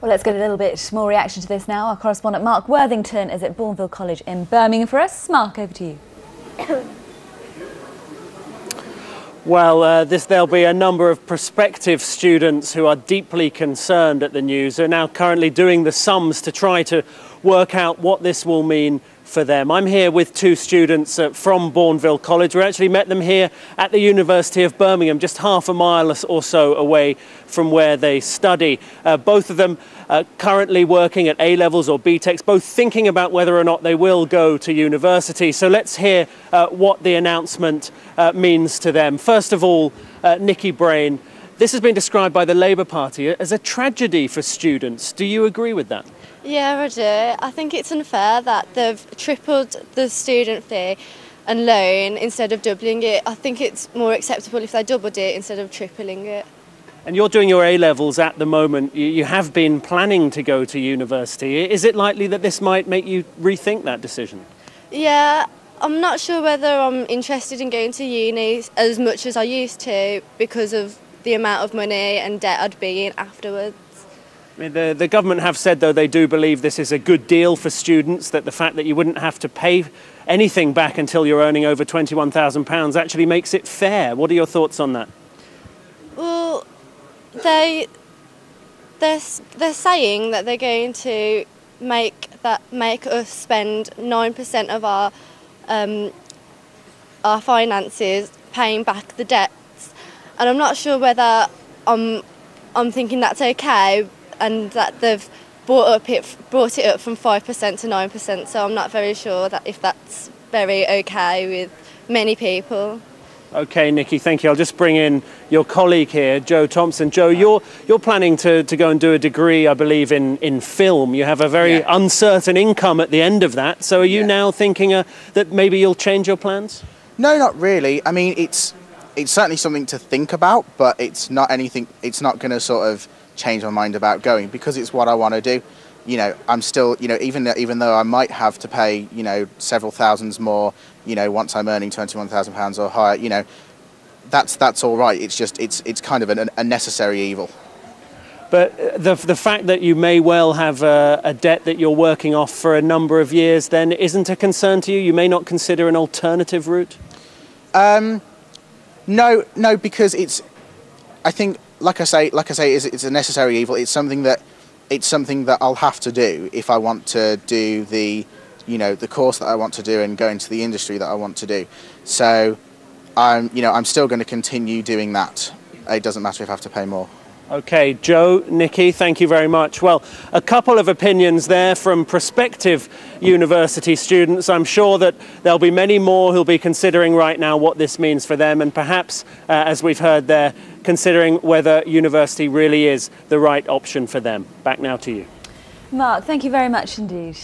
Well, let's get a little bit more reaction to this now. Our correspondent Mark Worthington is at Bournville College in Birmingham for us. Mark, over to you. Well, there'll be a number of prospective students who are deeply concerned at the news, who are now currently doing the sums to try to work out what this will mean for them. I'm here with two students from Bournville College. We actually met them here at the University of Birmingham, just half a mile or so away from where they study. Both of them currently working at A-levels or BTECs, both thinking about whether or not they will go to university. So let's hear what the announcement means to them. First of all, Nikki Brain, this has been described by the Labour Party as a tragedy for students. Do you agree with that? Yeah, I do. I think it's unfair that they've tripled the student fee and loan instead of doubling it. I think it's more acceptable if they doubled it instead of tripling it. And you're doing your A-levels at the moment. You have been planning to go to university. Is it likely that this might make you rethink that decision? Yeah, I'm not sure whether I'm interested in going to uni as much as I used to because of the amount of money and debt I'd be in afterwards. I mean, the government have said, though, they do believe this is a good deal for students, that the fact that you wouldn't have to pay anything back until you're earning over £21,000 actually makes it fair. What are your thoughts on that? Well, they're saying that they're going to make us spend 9% of our finances paying back the debts, and I'm not sure whether I'm thinking that's okay, and that they've brought it up from 5% to 9%. So I'm not very sure that if that's very okay with many people. OK, Nikki, thank you. I'll just bring in your colleague here, Joe Thompson. Joe, you're planning to go and do a degree, I believe, in film. You have a very uncertain income at the end of that. So are you now thinking that maybe you'll change your plans? No, not really. I mean, it's certainly something to think about, but it's not anything. It's not going to sort of change my mind about going because it's what I want to do. You know, I'm still, you know, even though I might have to pay, you know, several thousands more, you know, once I'm earning £21,000 or higher, you know, that's all right. It's just it's kind of a necessary evil. But the fact that you may well have a debt that you're working off for a number of years then isn't a concern to you? You may not consider an alternative route? No, because I think, like I say, it's a necessary evil. It's something that I'll have to do if I want to do the course that I want to do and go into the industry that I want to do. So I'm still going to continue doing that. It doesn't matter if I have to pay more. OK, Joe, Nikki, thank you very much. Well, a couple of opinions there from prospective university students. I'm sure that there'll be many more who'll be considering right now what this means for them, and perhaps, as we've heard there, considering whether university really is the right option for them. Back now to you. Mark, thank you very much indeed.